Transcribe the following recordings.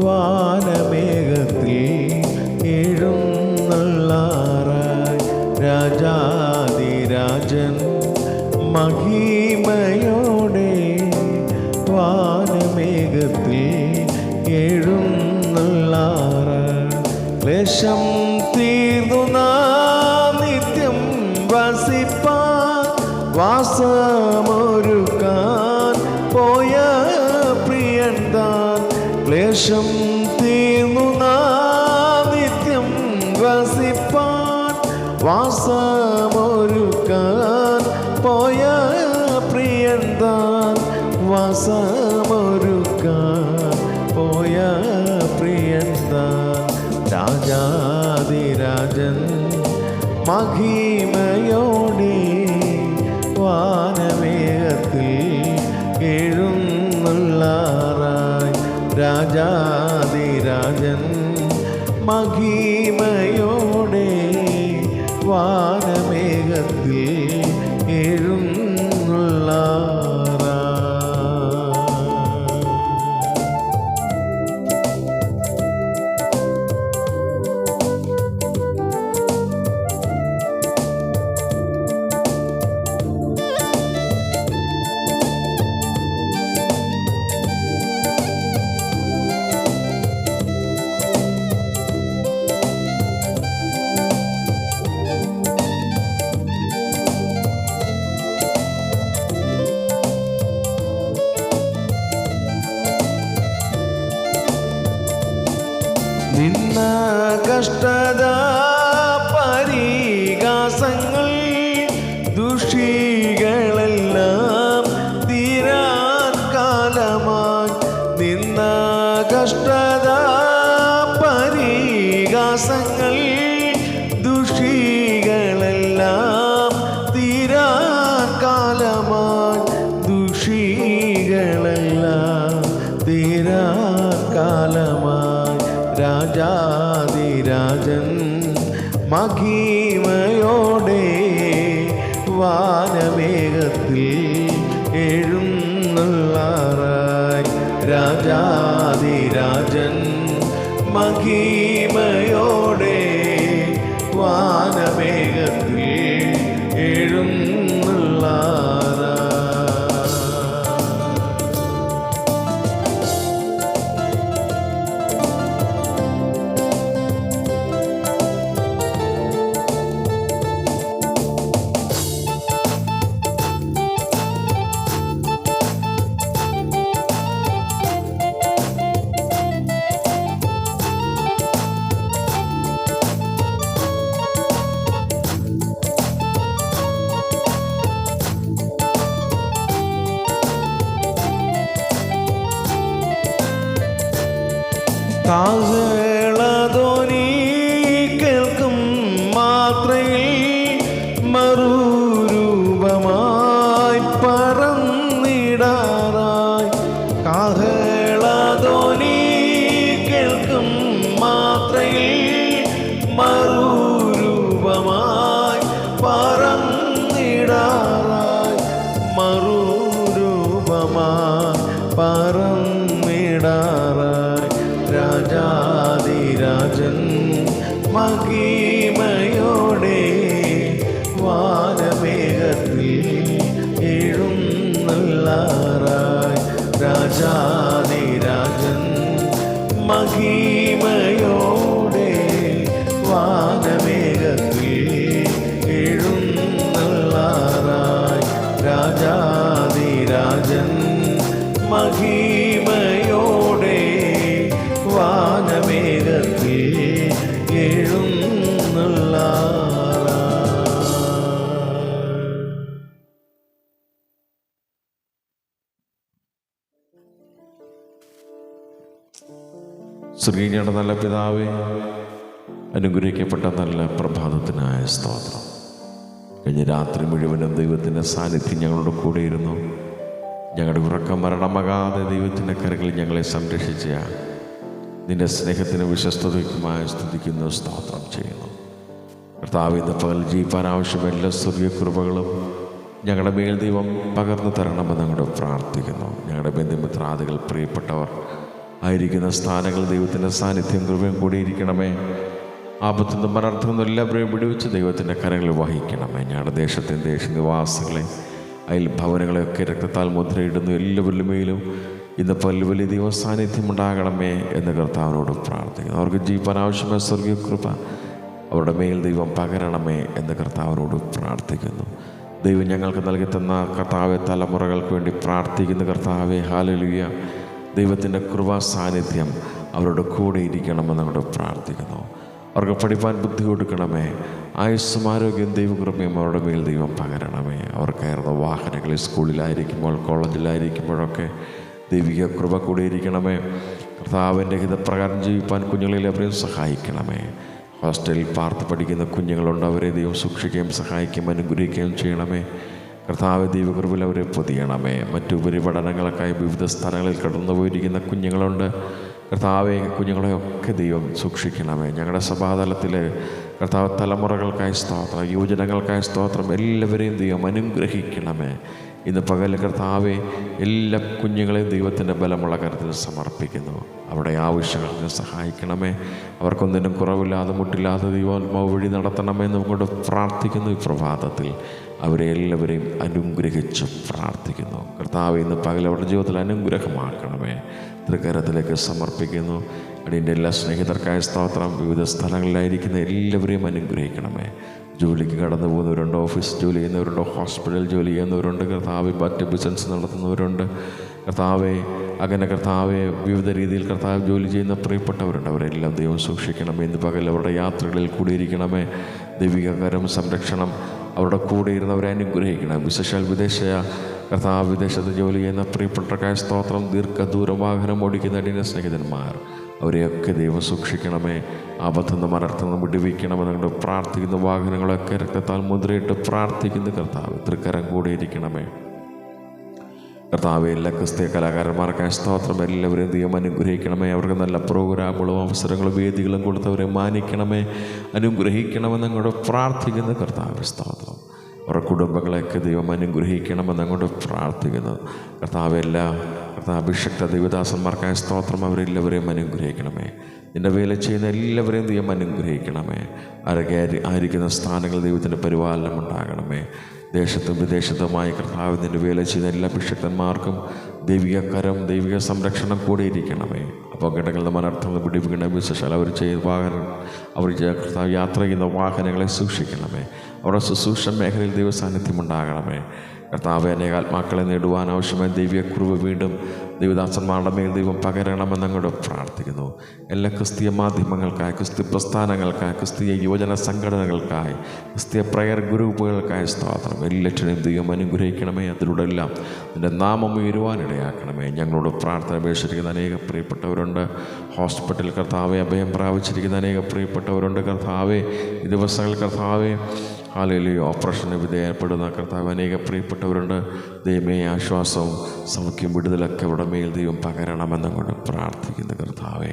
വാനമേഘത്തിൽ എഴുന്നള്ളാറായി രാജാധിരാജൻ മഹിമയോടെ വാനമേഘത്തിൽ എഴുന്നള്ളാറായി ക്ലേശം തീർന്നു നാം നിത്യം വസിപ്പാൻ വാസമൊരുക്കാൻ പോയ പ്രിയൻ താൻ ക്ലേശം തീർന്നു നാം നിത്യം വസിപ്പാൻ വാസമൊരുക്കാൻ പോയ പ്രിയൻ താൻ വാസമൊരുക്കാൻ പോയ പ്രിയൻ താൻ രാജാധിരാജൻ മഹിമയോടെ വാനമേഘത്തിൽ എഴുന്നള്ളാറായി രാജാധിരാജൻ മഹിമയോടെ വാനമേഘത്തിൽ എഴുന്നള്ളാറായി. നിന്ന കഷ്ടത പരിഹാസങ്ങൾ ദുഷികളെല്ലാം തീരാൻ കാലമായി നിന്ന കഷ്ടത പരിഹാസങ്ങൾ ദുഷികളെല്ലാം തീരാൻ കാലമായി ദുഷികളെല്ലാം തീരാൻ കാലമായി രാജാധിരാജൻ മഹിമയോടെ വാനമേഘത്തിൽ എഴുന്നള്ളാറായി രാജാധിരാജൻ മഹിമയോടെ വാനമേഘത്തിൽ എഴുന്നള്ളാറായി. കാഹളധ്വനി കേൾക്കും മാത്രയിൽ മറുരൂപമായി പറന്നിടാറായി കാഹളധ്വനി കേൾക്കും മാത്രയിൽ മറുരൂപമായി പറന്നിടാറായി മറുരൂപമായി പറന്നിടാറായി രാജാധിരാജൻ മഹിമയോടെ വാനമേഘത്തിൽ എഴുന്നള്ളാറായി രാജാധിരാജൻ മഹിമയോടെ വാനമേഘത്തിൽ എഴുന്നള്ളാറായി രാജാധിരാജൻ മഹിമയോടെ വാനമേഘത്തിൽ എഴുന്നള്ളാറായി. ശ്രീയുടെ നല്ല പിതാവേ, അനുഗ്രഹിക്കപ്പെട്ട നല്ല പ്രഭാതത്തിനായ സ്തോത്രം. കഴിഞ്ഞ രാത്രി മുഴുവനും ദൈവത്തിൻ്റെ സാന്നിധ്യം ഞങ്ങളുടെ കൂടെ ഇരുന്നു. ഞങ്ങളുടെ ഉറക്കം മരണമാകാതെ ദൈവത്തിൻ്റെ കരകളിൽ ഞങ്ങളെ സംരക്ഷിച്ച നിന്റെ സ്നേഹത്തിന് വിശ്വസ്തതയ്ക്കുമായി സ്തുതിക്കുന്നു, സ്തോത്രം ചെയ്യുന്നു. കർത്താവ്, ഇന്ന് പകൽ ജീവിക്കാൻ ആവശ്യമായ എല്ലാ സ്വർഗീയ കൃപകളും ഞങ്ങളുടെ മേൽ ദൈവം പകർന്നു തരണമെന്ന് ഞങ്ങളോട് പ്രാർത്ഥിക്കുന്നു. ഞങ്ങളുടെ ബന്ധുമിത്രാദികൾ, പ്രിയപ്പെട്ടവർ ആയിരിക്കുന്ന സ്ഥാനങ്ങൾ ദൈവത്തിൻ്റെ സാന്നിധ്യം കൃപയും കൂടിയിരിക്കണമേ. ആപത്തുനിന്നും മരണത്തുനിന്നും എല്ലാവരെയും വിടുവിച്ച് ദൈവത്തിൻ്റെ കരങ്ങളിൽ വഹിക്കണമേ. ഞങ്ങളുടെ ദേശത്തെയും ദേശനിവാസികളെ അയൽ ഭവനങ്ങളെയൊക്കെ രക്തത്താൽ മുദ്രയിടുന്നു എല്ലാവരുടെ മേലും ഇന്ന് വലിയ ദൈവ സാന്നിധ്യം ഉണ്ടാകണമേ എന്ന് കർത്താവിനോട് പ്രാർത്ഥിക്കുന്നു. അവർക്ക് ജീവൻ ആവശ്യമായ സ്വർഗീയ കൃപ അവരുടെ മേൽ ദൈവം പകരണമേ എന്ന് കർത്താവിനോട് പ്രാർത്ഥിക്കുന്നു. ദൈവം ഞങ്ങൾക്ക് നൽകി തന്ന കർത്താവെ തലമുറകൾക്ക് വേണ്ടി പ്രാർത്ഥിക്കുന്ന കർത്താവെ ഹല്ലേലൂയ. ദൈവത്തിൻ്റെ കൃപാ സാന്നിധ്യം അവരുടെ കൂടെ ഇരിക്കണമെന്ന് അങ്ങോട്ട് പ്രാർത്ഥിക്കുന്നു. അവർക്ക് പഠിപ്പാൻ ബുദ്ധി കൊടുക്കണമേ. ആയുസ്സും ആരോഗ്യം ദൈവകൃപയും അവരുടെ മേൽ ദൈവം പകരണമേ. അവർ കയറുന്ന വാഹനങ്ങളിൽ സ്കൂളിലായിരിക്കുമ്പോൾ കോളേജിലായിരിക്കുമ്പോഴൊക്കെ ദൈവിക കൃപ കൂടെ ഇരിക്കണമേ. കർത്താവിൻ്റെ ഹിതപ്രകാരം ജീവിപ്പാൻ കുഞ്ഞുങ്ങളെല്ലാവരെയും സഹായിക്കണമേ. ഹോസ്റ്റലിൽ പാർത്ത് പഠിക്കുന്ന കുഞ്ഞുങ്ങളുണ്ട്, അവരെ ദൈവം സൂക്ഷിക്കുകയും സഹായിക്കുകയും അനുഗ്രഹിക്കുകയും ചെയ്യണമേ. കർത്താവ് ദൈവകൃപയിൽ അവരെ പൊതിയണമേ. മറ്റു ഉപരിപഠനങ്ങൾക്കായി വിവിധ സ്ഥലങ്ങളിൽ കടന്നു പോയിരിക്കുന്ന കുഞ്ഞുങ്ങളുണ്ട്. കർത്താവെ കുഞ്ഞുങ്ങളെയൊക്കെ ദൈവം സൂക്ഷിക്കണമേ. ഞങ്ങളുടെ സഭാതലത്തിൽ കർത്താവ് തലമുറകൾക്കായി സ്തോത്രം, യുവജനങ്ങൾക്കായി സ്തോത്രം, എല്ലാവരെയും ദൈവം അനുഗ്രഹിക്കണമേ. ഇന്ന് പകൽ കർത്താവെ എല്ലാ കുഞ്ഞുങ്ങളെയും ദൈവത്തിൻ്റെ ബലമുള്ള കരത്തിൽ സമർപ്പിക്കുന്നു. അവിടെ ആവശ്യങ്ങൾക്ക് സഹായിക്കണമേ. അവർക്കൊന്നിനും കുറവില്ലാതെ മുട്ടില്ലാതെ ദൈവാത്മാവ് വഴി നടത്തണമെന്ന് അങ്ങോട്ട് പ്രാർത്ഥിക്കുന്നു. ഈ പ്രഭാതത്തിൽ അവരെ എല്ലാവരെയും അനുഗ്രഹിച്ച് പ്രാർത്ഥിക്കുന്നു. കർത്താവ് ഇന്ന് പകൽ അവരുടെ ജീവിതത്തിൽ അനുഗ്രഹമാക്കണമേ. തൃക്കരത്തിലേക്ക് സമർപ്പിക്കുന്നു. അടിയൻ്റെ എല്ലാ സ്നേഹിതർക്കായ സ്തോത്രം. വിവിധ സ്ഥലങ്ങളിലായിരിക്കുന്ന എല്ലാവരെയും അനുഗ്രഹിക്കണമേ. ജോലിക്ക് കടന്നു പോകുന്നവരുണ്ട്, ഓഫീസ് ജോലി ചെയ്യുന്നവരുണ്ട്, ഹോസ്പിറ്റൽ ജോലി ചെയ്യുന്നവരുണ്ട്, കർത്താവെ മറ്റ് ബിസിനസ് നടത്തുന്നവരുണ്ട്. കർത്താവെ അങ്ങനെ കർത്താവെ വിവിധ രീതിയിൽ കർത്താവ് ജോലി ചെയ്യുന്ന പ്രിയപ്പെട്ടവരുണ്ട്. അവരെല്ലാം ദൈവം സൂക്ഷിക്കണമേ. ഇന്ന് പകൽ അവരുടെ യാത്രകളിൽ കൂടിയിരിക്കണമേ. ദൈവികകരം സംരക്ഷണം അവരുടെ കൂടെ ഇരുന്നവരെ അനുഗ്രഹിക്കണം. വിശേഷാൽ വിദേശത്ത് ജോലി ചെയ്യുന്ന പ്രിയപ്പെട്ടവർക്കായ സ്തോത്രം. ദീർഘദൂര വാഹനം ഓടിക്കുന്ന അടിയൻ്റെ സ്നേഹിതന്മാർ അവരെയൊക്കെ ദൈവം സൂക്ഷിക്കണമേ. ആപത്തുനിന്ന് മരണത്തുനിന്ന് വിടുവിക്കണമെന്ന് ഞങ്ങൾ പ്രാർത്ഥിക്കുന്ന വാഹനങ്ങളൊക്കെ രക്തത്താൽ മുദ്രയിട്ട് പ്രാർത്ഥിക്കുന്ന കർത്താവ് തൃക്കരം കൂടെ ഇരിക്കണമേ. കർത്താവ് എല്ലാ ക്രിസ്തീയ കലാകാരന്മാർക്കായ സ്തോത്രം. എല്ലാവരെയും ദൈവം അനുഗ്രഹിക്കണമേ. അവർക്ക് നല്ല പ്രോഗ്രാമുകളും അവസരങ്ങളും വേദികളും കൊടുത്തവരെ മാനിക്കണമേ, അനുഗ്രഹിക്കണമെന്ന് അങ്ങോട്ട് പ്രാർത്ഥിക്കുന്ന കർത്താവ് സ്തോത്രം. അവരുടെ കുടുംബങ്ങളെയൊക്കെ ദൈവം അനുഗ്രഹിക്കണമെന്ന് അങ്ങോട്ട് പ്രാർത്ഥിക്കുന്നു. കർത്താവ് അഭിഷക്ത ദൈവദാസന്മാർക്കായ സ്തോത്രം. അവരെല്ലാവരെയും അനുഗ്രഹിക്കണമേ. നിൻ്റെ വേല ചെയ്യുന്ന എല്ലാവരെയും ദൈവം അനുഗ്രഹിക്കണമേ. ആയിരിക്കുന്ന സ്ഥാനങ്ങൾ ദൈവത്തിൻ്റെ പരിപാലനം ഉണ്ടാകണമേ. ദേശത്തും വിദേശത്തുമായി കർത്താവ് നിൻ്റെ വേല ചെയ്യുന്ന എല്ലാ അഭിഷക്തന്മാർക്കും ദൈവിക കരം, ദൈവിക സംരക്ഷണം കൂടെ ഇരിക്കണമേ. അപകടങ്ങളുടെ മനർത്ഥങ്ങൾ പിടിപ്പിക്കണ വിശേഷാൽ അവർ കർത്താവ് യാത്ര ചെയ്യുന്ന വാഹനങ്ങളെ സൂക്ഷിക്കണമേ. അവരുടെ ശുശ്രൂഷ മേഖലയിൽ ദൈവ സാന്നിധ്യം ഉണ്ടാകണമേ. കർത്താവ് അനേകാത്മാക്കളെ നേടുവാൻ ആവശ്യമായ ദൈവിക കുറിവ് വീണ്ടും ദൈവദാസന്മാരുടെ മേൽ ദൈവം പകരണമെന്ന് അങ്ങോട്ട് പ്രാർത്ഥിക്കുന്നു. എല്ലാ ക്രിസ്തീയ മാധ്യമങ്ങൾക്കായി, ക്രിസ്തീയ പ്രസ്ഥാനങ്ങൾക്കായി, ക്രിസ്തീയ യുവജന സംഘടനകൾക്കായി, ക്രിസ്തീയ പ്രയർ ഗ്രൂപ്പുകൾക്കായി സ്തോത്രം. എല്ലാറ്റിനെയും ദൈവം അനുഗ്രഹിക്കണമേ. അതിലൂടെ എല്ലാം നിൻ്റെ നാമം ഉയരുവാനിടയാക്കണമേ. ഞങ്ങളോട് പ്രാർത്ഥന അപേക്ഷിച്ചിരിക്കുന്ന അനേക പ്രിയപ്പെട്ടവരുണ്ട്. ഹോസ്പിറ്റൽ കർത്താവെ അഭയം പ്രാപിച്ചിരിക്കുന്ന അനേക പ്രിയപ്പെട്ടവരുണ്ട്. കർത്താവെ ഈ ദിവസങ്ങൾ കർത്താവെ ഹല്ലേലൂയ ഓപ്പറേഷന് വിധേയപ്പെടുന്ന കർത്താവ് അനേക പ്രിയപ്പെട്ടവരുണ്ട്. ദൈവമേ ആശ്വാസവും സൗഖ്യം വിടുതലൊക്കെ അവിടെ മേൽ ദൈവം പകരണമെന്നങ്ങോട്ട് പ്രാർത്ഥിക്കുന്ന കർത്താവേ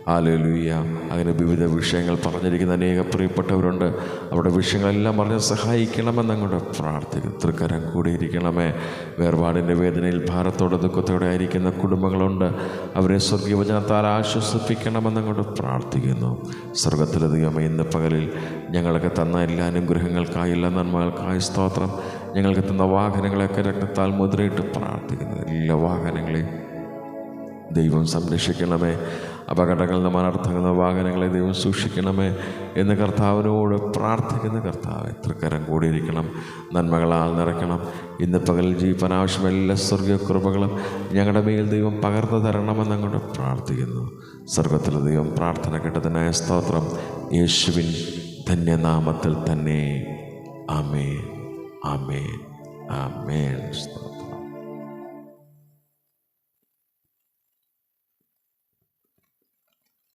ഹല്ലേലൂയ. അങ്ങനെ വിവിധ വിഷയങ്ങൾ പറഞ്ഞിരിക്കുന്ന അനേക പ്രിയപ്പെട്ടവരുണ്ട്. അവിടെ വിഷയങ്ങളെല്ലാം പറഞ്ഞ് സഹായിക്കണമെന്നങ്ങോട്ട് പ്രാർത്ഥിക്കുന്നു. തൃക്കരം കൂടി ഇരിക്കണമേ. വേർപാടിൻ്റെ വേദനയിൽ ഭാരത്തോടെ ദുഃഖത്തോടെ ആയിരിക്കുന്ന കുടുംബങ്ങളുണ്ട്. അവരെ സ്വർഗീയ വചനത്താൽ ആശ്വസിപ്പിക്കണമെന്നങ്ങോട്ട് പ്രാർത്ഥിക്കുന്നു. സ്വർഗത്തിലെ ദൈവമേ ഇന്ന് പകലിൽ ഞങ്ങൾക്ക് തന്ന എല്ലാ അനുഗ്രഹങ്ങൾക്കായി, എല്ലാ നന്മകൾക്കായി സ്തോത്രം. ഞങ്ങൾക്ക് തന്ന വാഹനങ്ങളെയൊക്കെ രക്തത്താൽ മുദ്രയിട്ട് പ്രാർത്ഥിക്കുന്നു. എല്ലാ വാഹനങ്ങളെയും ദൈവം സംരക്ഷിക്കണമേ. അപകടങ്ങളിൽ നിന്ന് അനർത്ഥങ്ങളുടെ വാഹനങ്ങളെ ദൈവം സൂക്ഷിക്കണമേ എന്ന് കർത്താവിനോട് പ്രാർത്ഥിക്കുന്ന കർത്താവ് തൃക്കരം കൂടിയിരിക്കണം. നന്മകളാൽ നിറയ്ക്കണം. ഇന്ന് പകലിൽ ജീവിക്കാൻ ആവശ്യമായ എല്ലാ സ്വർഗീയ കൃപകളും ഞങ്ങളുടെ മേൽ ദൈവം പകർന്നു തരണമെന്നങ്ങോട്ട് പ്രാർത്ഥിക്കുന്നു. സ്വർഗത്തിലെ ദൈവം പ്രാർത്ഥന കേട്ടതിനായ സ്തോത്രം. യേശുവിൻ ധന്യനാമത്തിൽ തന്നെ. ആമേൻ, ആമേൻ, ആമേൻ.